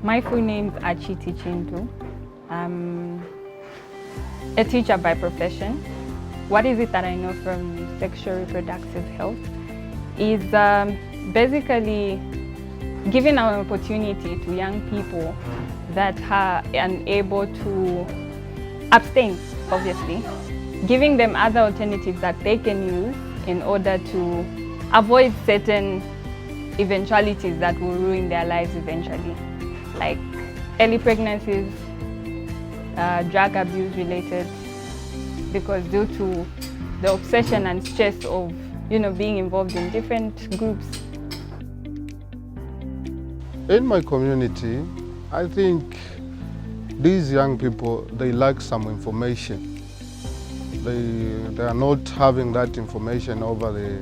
My full name is Achiti Chintu. I'm a teacher by profession. What is it that I know from sexual reproductive health is basically giving an opportunity to young people that are unable to abstain, obviously, giving them other alternatives that they can use in order to avoid certain eventualities that will ruin their lives eventually, like early pregnancies, drug abuse related, because due to the obsession and stress of being involved in different groups. In my community, I think these young people, they lack some information. They are not having that information over the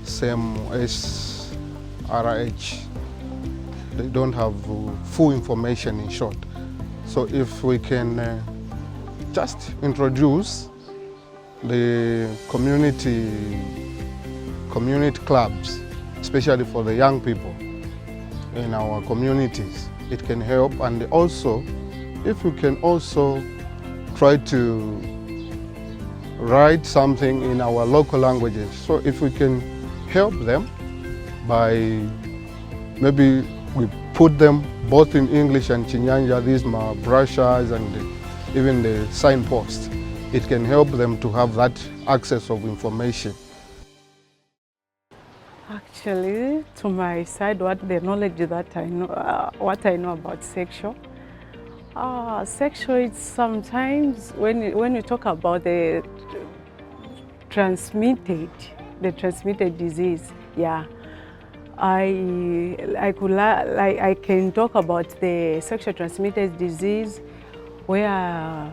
same SRH. They don't have full information, in short. So if we can just introduce the community clubs, especially for the young people in our communities, it can help. And also, if we can also try to write something in our local languages, so if we can help them by maybe we put them both in English and Chinyanja, these brochures and even the signposts, it can help them to have that access of information. Actually, to my side, what the knowledge that I know, what I know about sexual. Sexual is sometimes when you talk about the transmitted disease, yeah. I can talk about the sexual transmitted disease where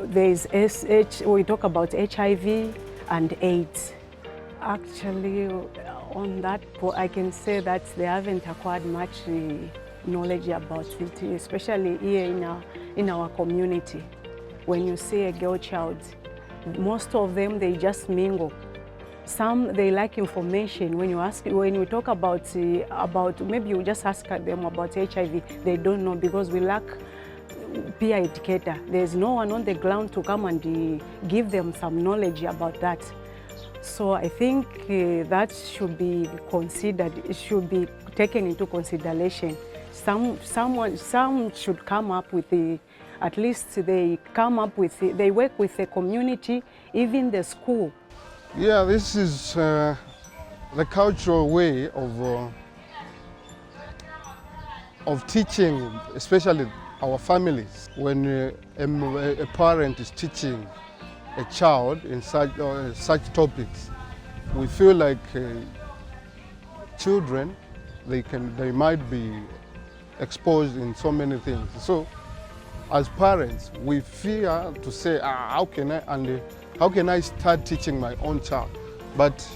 there is we talk about HIV and AIDS. Actually, on that, I can say that they haven't acquired much knowledge about it, especially here in our community. When you see a girl child, most of them, they just mingle. Some, they lack information. When we talk about maybe you just ask them about HIV, they don't know because we lack peer educator. There's no one on the ground to come and give them some knowledge about that. So I think that should be considered, it should be taken into consideration. Some should come up with at least they work with the community, even the school. Yeah, this is the cultural way of teaching, especially our families. When a parent is teaching a child in such topics, we feel like children, they might be exposed in so many things. So as parents, we fear to say, how can I start teaching my own child? But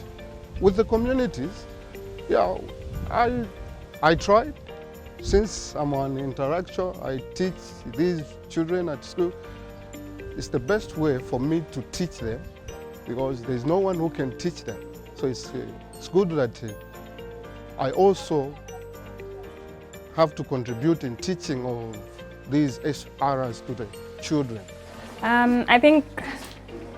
with the communities, yeah, I tried. Since I'm an intellectual, I teach these children at school. It's the best way for me to teach them because there's no one who can teach them. So it's good that I also have to contribute in teaching of these SRHs to the children. I think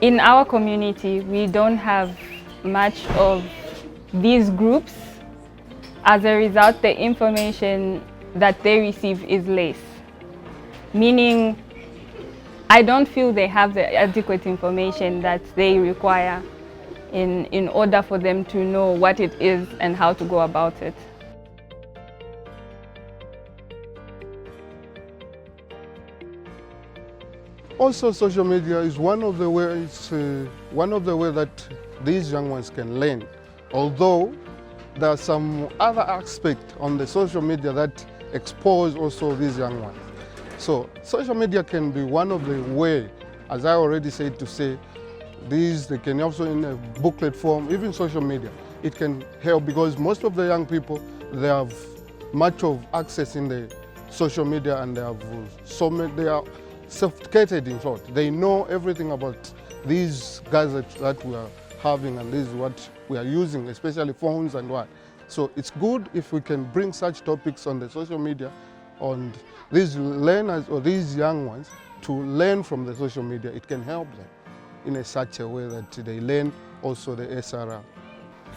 in our community, we don't have much of these groups. As a result, the information that they receive is less. Meaning, I don't feel they have the adequate information that they require in order for them to know what it is and how to go about it. Also, social media is one of the ways that these young ones can learn. Although there are some other aspects on the social media that expose also these young ones. So social media can be one of the ways, as I already said, to say they can also in a booklet form, even social media. It can help because most of the young people, they have much of access in the social media and they are sophisticated in short. They know everything about these gadgets that we are having and this is what we are using, especially phones and what. So it's good if we can bring such topics on the social media And these learners or these young ones to learn from the social media, it can help them in such a way that they learn also the SRHR.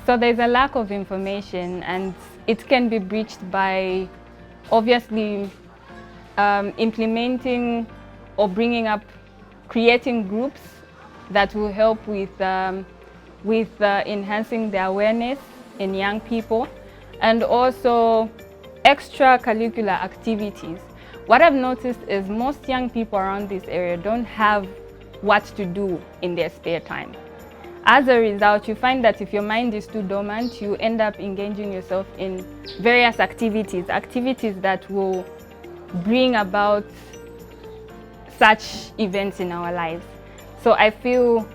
So there's a lack of information, and it can be breached by obviously implementing or bringing up, creating groups that will help with enhancing the awareness in young people, and also extracurricular activities. What I've noticed is most young people around this area don't have what to do in their spare time. As a result, you find that if your mind is too dormant, you end up engaging yourself in various activities that will bring about such events in our lives. So I feel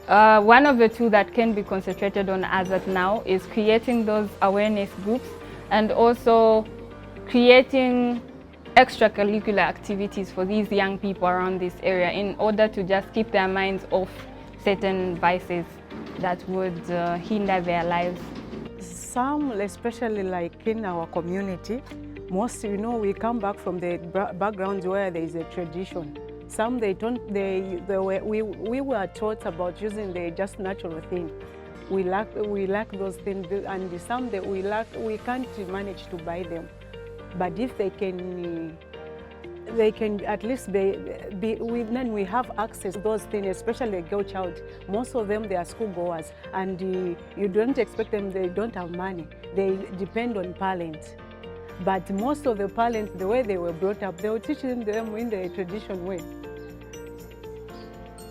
one of the two that can be concentrated on as of now is creating those awareness groups, and also creating extracurricular activities for these young people around this area in order to just keep their minds off certain vices that would hinder their lives. Some, especially like in our community, most, we come back from the backgrounds where there is a tradition. Some we were taught about using the just natural thing. We lack those things, and some that we can't manage to buy them. But if they can at least then we have access to those things, especially a girl child. Most of them, they are schoolgoers, and you don't expect them, they don't have money. They depend on parents. But most of the parents, the way they were brought up, they were teaching them in the traditional way.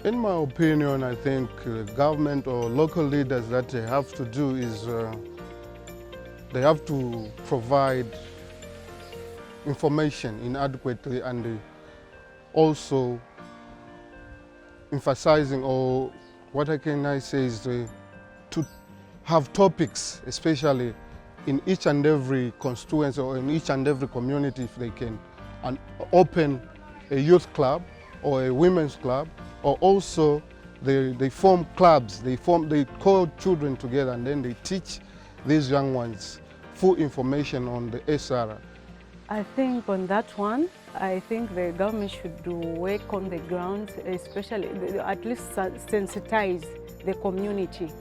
In my opinion, I think government or local leaders that they have to do is they have to provide information inadequately, and also emphasizing, or what I say is to have topics, especially in each and every constituency or in each and every community, if they can, and open a youth club or a women's club, or also they form clubs, they call children together, and then they teach these young ones full information on the SRHR. I think on that one, I think the government should do work on the ground, especially at least sensitize the community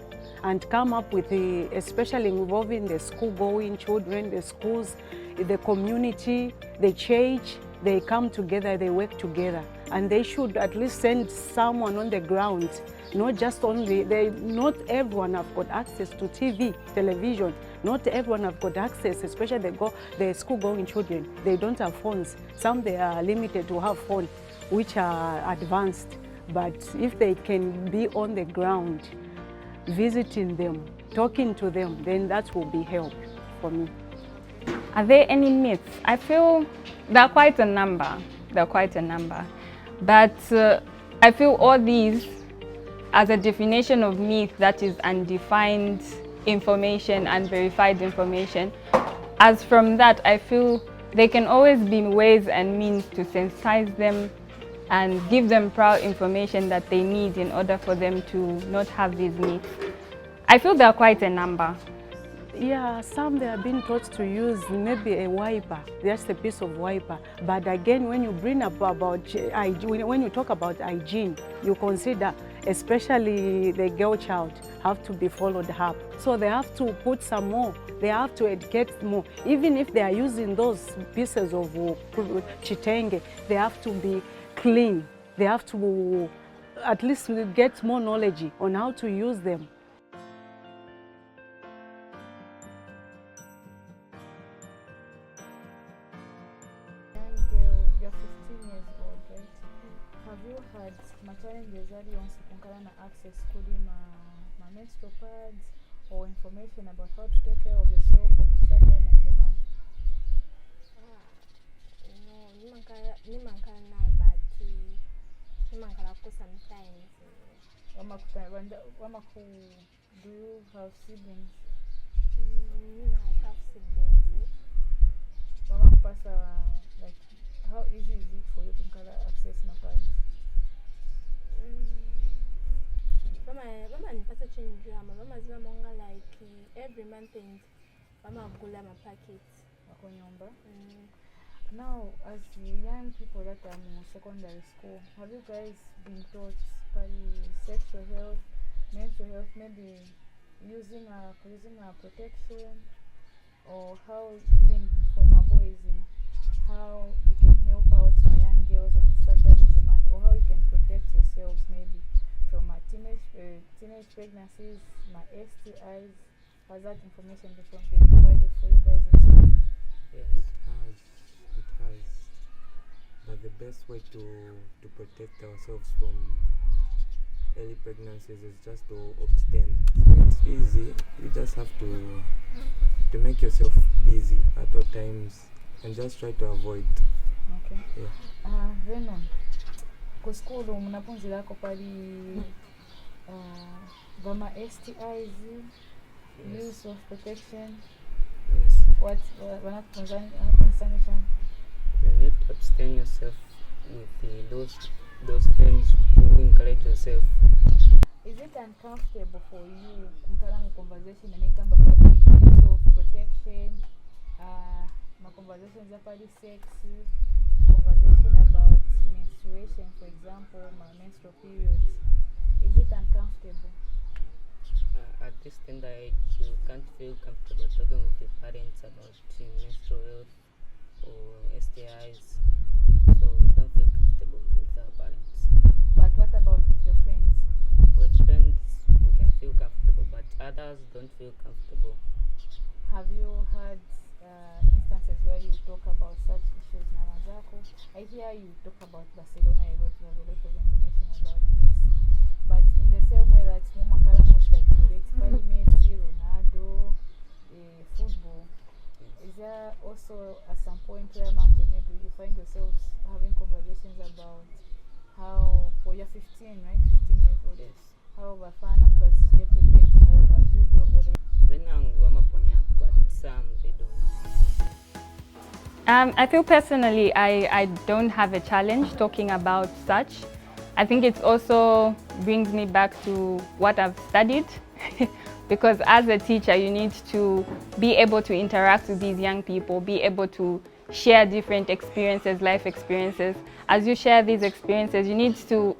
and come up with especially involving the school-going children, the schools, the community, the church. They come together, they work together, and they should at least send someone on the ground. Not just only, not everyone have got access to television. Not everyone have got access, especially the school-going children. They don't have phones. Some, they are limited to have phones, which are advanced. But if they can be on the ground, visiting them, talking to them, then that will be help for me. Are there any myths? I feel there are quite a number. But I feel all these as a definition of myth, that is undefined information, unverified information. As from that, I feel there can always be ways and means to sensitize them and give them proper information that they need in order for them to not have these myths. I feel there are quite a number. Yeah, some they have been taught to use maybe a wiper, just a piece of wiper. But again, when you bring up about when you talk about hygiene, you consider especially the girl child have to be followed up. So they have to put some more. They have to educate more. Even if they are using those pieces of chitenge, they have to be clean. They have to at least get more knowledge on how to use them. You're 15 years old, right? Have you had challenges that you want to access menstrual pads or information about how to take care of yourself when you start time as a man? Do you have siblings? I have siblings. Like, how easy is it for you to access my parents? Mama nipata change drama. Mama ziva monga like every month and mama gula my packets. Wako nyumba? Now, as young people that are in secondary school, have you guys been taught by sexual health, menstrual health, maybe using a protection, or how even for my boys, how you can help out my young girls on a certain of the month, or how you can protect yourselves maybe from my teenage pregnancies, my STIs? Has that information been provided for you guys in school? Yes, it has. But the best way to protect ourselves from early pregnancies is just to abstain. It's easy. You just have to make yourself busy at all times and just try to avoid. Okay. Yeah. Venom, ku school munapunzirako pali vama STIs, use of protection. Yes. What vanakufunzani? You need to abstain yourself with those friends who encourage yourself. Is it uncomfortable for you kukala mu conversation and ikamba pali use of protection, ma conversations pali sex, conversation about menstruation, for example, my menstrual periods? Is it uncomfortable? At this tender age, you can't feel comfortable talking with your parents about menstrual health or STIs, so don't feel comfortable with our parents. But what about your friends? With friends, we can feel comfortable, but others don't feel comfortable. Have you had instances where you talk about such issues na wenzako? I hear you talk about Barcelona a lot, you have a lot of information about Messi. But in the same way that mumakala most that debate pali Messi, Ronaldo, football, is there also at some point where maybe you find yourselves having conversations about how, well, you're 15, right? 15 years old. Yes. How Bafana members they protect as you grow older? But some they don't. I feel personally I don't have a challenge talking about such. I think it also brings me back to what I've studied because as a teacher you need to be able to interact with these young people, be able to share different experiences, life experiences. As you share these experiences, you need to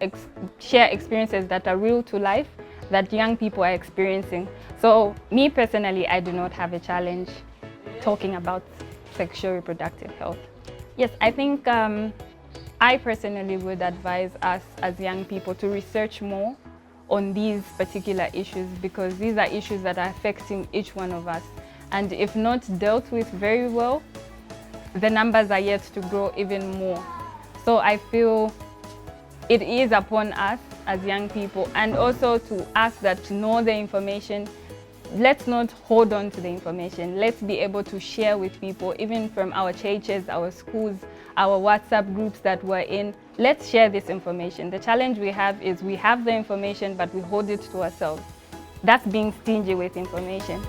share experiences that are real to life that young people are experiencing. So me personally, I do not have a challenge talking about sexual reproductive health. Yes, I think I personally would advise us as young people to research more on these particular issues because these are issues that are affecting each one of us. And if not dealt with very well, the numbers are yet to grow even more. So I feel it is upon us as young people and also to us that know the information. Let's not hold on to the information. Let's be able to share with people, even from our churches, our schools, our WhatsApp groups that we're in. Let's share this information. The challenge we have is we have the information, but we hold it to ourselves. That's being stingy with information.